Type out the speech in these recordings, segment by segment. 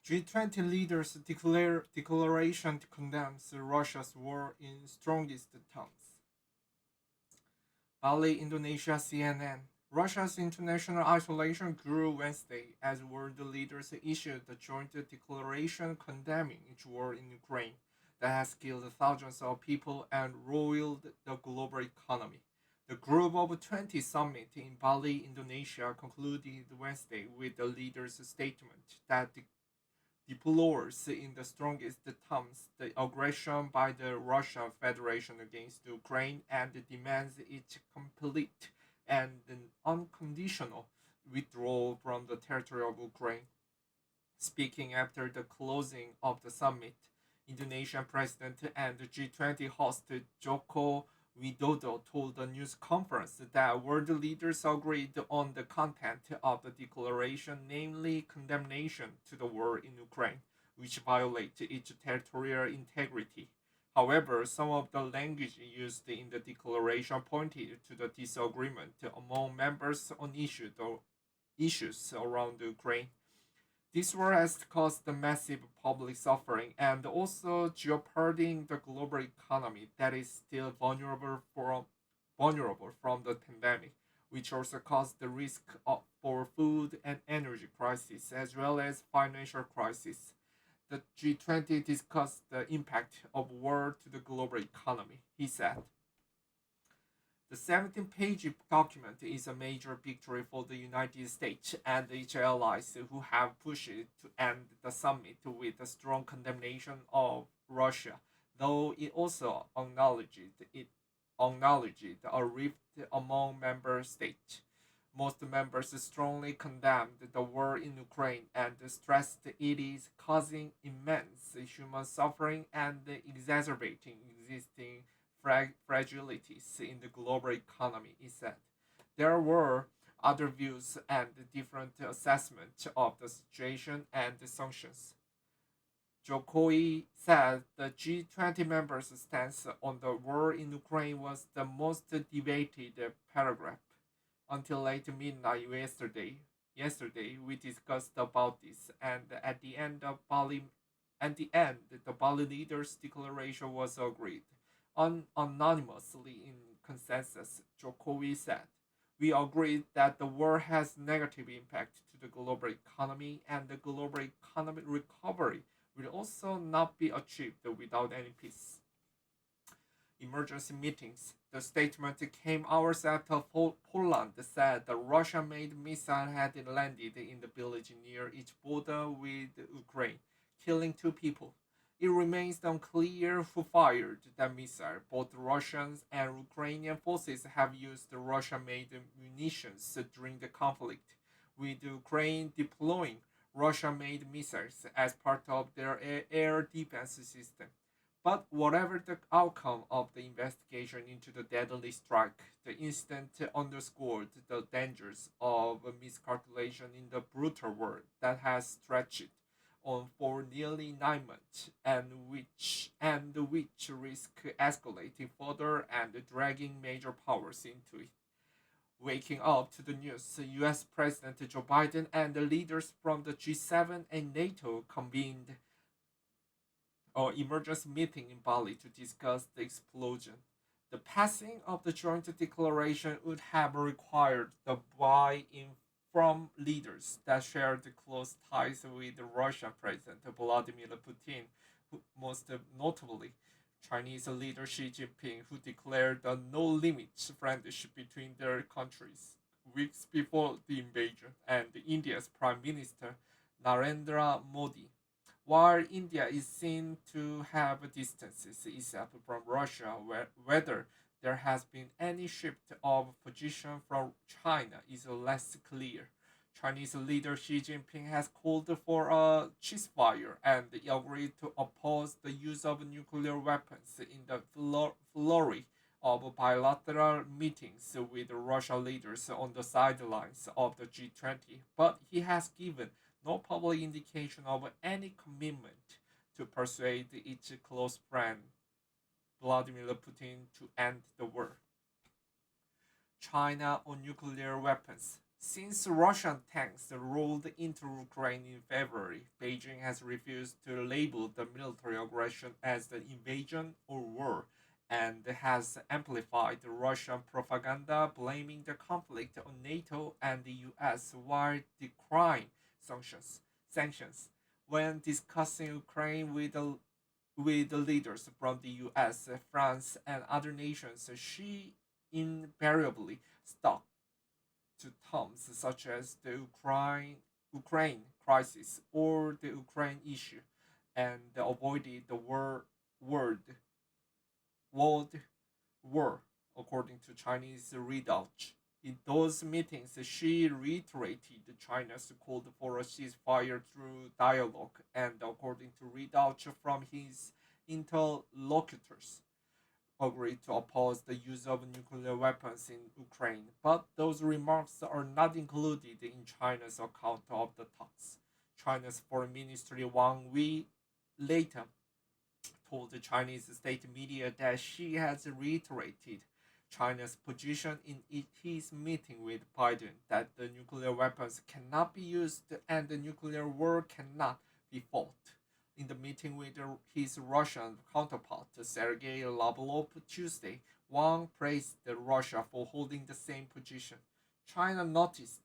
G20 leaders declaration condemns Russia's war in strongest terms. Bali, Indonesia, CNN. Russia's international isolation grew Wednesday as world leaders issued a joint declaration condemning its war in Ukraine that has killed thousands of people and roiled the global economy. The Group of 20 summit in Bali, Indonesia concluded Wednesday with the leaders' statement that deplores in the strongest terms the aggression by the Russian Federation against Ukraine and demands its complete and unconditional withdrawal from the territory of Ukraine. Speaking after the closing of the summit, Indonesian President and G20 host Joko Widodo told the news conference that world leaders agreed on the content of the declaration, namely condemnation to the war in Ukraine, which violates its territorial integrity. However, some of the language used in the declaration pointed to the disagreement among members on issues around Ukraine. This war has caused massive public suffering and also jeopardizing the global economy that is still vulnerable from the pandemic, which also caused the risk for food and energy crisis as well as financial crisis. The G20 discussed the impact of war to the global economy. He said, the 17-page document is a major victory for the United States and its allies who have pushed to end the summit with a strong condemnation of Russia, though it also acknowledged a rift among member states. Most members strongly condemned the war in Ukraine and stressed it is causing immense human suffering and exacerbating existing fragilities in the global economy, he said. There were other views and different assessments of the situation and the sanctions. Jokowi said the G20 members' stance on the war in Ukraine was the most debated paragraph. Until late midnight yesterday we discussed about this, and at the end, the Bali leaders' declaration was agreed anonymously in consensus. Jokowi said, we agreed that the war has negative impact to the global economy and the global economic recovery will also not be achieved without any peace. Emergency meetings. The statement came hours after Poland said the Russian-made missile had landed in the village near its border with Ukraine, killing two people. It remains unclear who fired that missile. Both Russians and Ukrainian forces have used Russian-made munitions during the conflict, with Ukraine deploying Russian-made missiles as part of their air defense system. But whatever the outcome of the investigation into the deadly strike, the incident underscored the dangers of miscalculation in the brutal war that has stretched on for nearly 9 months and which risk escalating further and dragging major powers into it. Waking up to the news, US President Joe Biden and the leaders from the G7 and NATO convened an emergency meeting in Bali to discuss the explosion. The passing of the joint declaration would have required the buy-in from leaders that shared close ties with the Russian President Vladimir Putin, most notably Chinese leader Xi Jinping, who declared a no limits friendship between their countries weeks before the invasion, and India's Prime Minister Narendra Modi. While India is seen to have distances itself from Russia, whether there has been any shift of position from China is less clear. Chinese leader Xi Jinping has called for a ceasefire and agreed to oppose the use of nuclear weapons in the flurry of bilateral meetings with Russian leaders on the sidelines of the G20, but he has given no public indication of any commitment to persuade its close friend Vladimir Putin to end the war. China on nuclear weapons. Since Russian tanks rolled into Ukraine in February, Beijing has refused to label the military aggression as an invasion or war and has amplified Russian propaganda blaming the conflict on NATO and the US while decrying sanctions. When discussing Ukraine with the leaders from the US, France, and other nations, she invariably stuck to terms such as the Ukraine crisis or the Ukraine issue and avoided the word world war, according to Chinese research. In those meetings, she reiterated China's call for a ceasefire through dialogue, and according to research from his interlocutors, agreed to oppose the use of nuclear weapons in Ukraine, but those remarks are not included in China's account of the talks. China's Foreign Ministry Wang Wei later told the Chinese state media that she has reiterated China's position in his meeting with Biden that the nuclear weapons cannot be used and the nuclear war cannot be fought. In the meeting with his Russian counterpart Sergei Lavrov Tuesday, Wang praised Russia for holding the same position. China noticed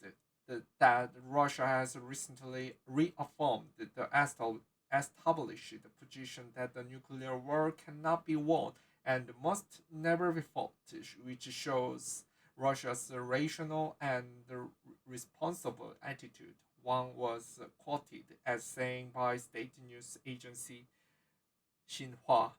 that Russia has recently reaffirmed the established position that the nuclear war cannot be won and must never be fought, which shows Russia's rational and responsible attitude. Wang was quoted as saying by state news agency Xinhua.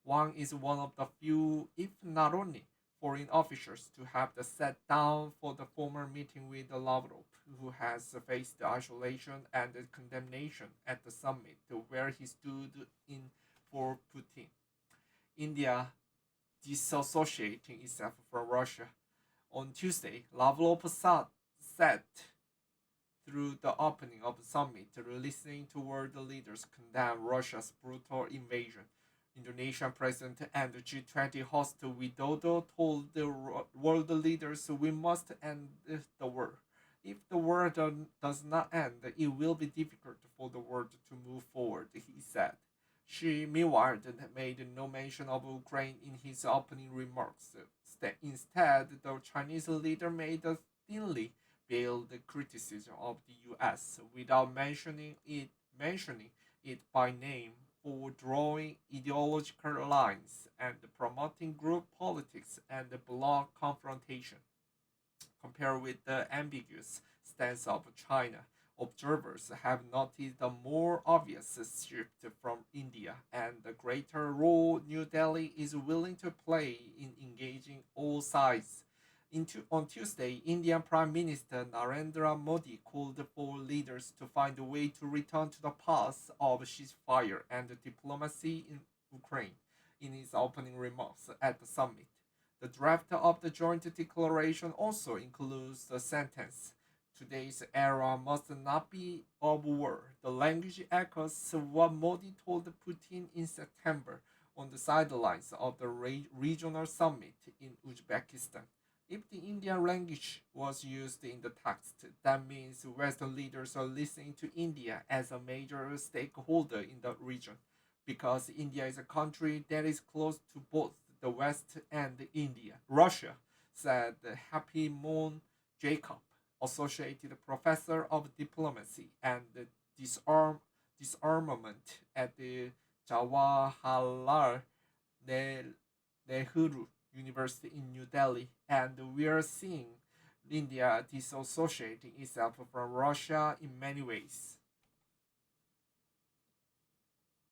Wang is one of the few, if not only, foreign officials to have sat down for the former meeting with Lavrov, who has faced isolation and condemnation at the summit, where he stood in for Putin. India disassociating itself from Russia. On Tuesday, Lavrov sat through the opening of the summit, listening to world leaders condemn Russia's brutal invasion. Indonesian president and G20 host Widodo told the world leaders we must end the war. If the war does not end, it will be difficult for the world to move forward, he said. She, meanwhile, made no mention of Ukraine in his opening remarks. Instead, the Chinese leader made a thinly veiled criticism of the U.S. without mentioning it by name for drawing ideological lines and promoting group politics and bloc confrontation. Compared with the ambiguous stance of China, observers have noticed a more obvious shift from India and the greater role New Delhi is willing to play in engaging all sides. On Tuesday, Indian Prime Minister Narendra Modi called for leaders to find a way to return to the path of ceasefire and diplomacy in Ukraine in his opening remarks at the summit. The draft of the joint declaration also includes the sentence Today's era must not be of war. The language echoes what Modi told Putin in September on the sidelines of the regional summit in Uzbekistan. If the Indian language was used in the text, that means Western leaders are listening to India as a major stakeholder in the region, because India is a country that is close to both the West and India. Russia, said Happy Moon Jacob, associated professor of diplomacy and disarmament at the Jawaharlal Nehru University in New Delhi, and we are seeing India disassociating itself from Russia in many ways.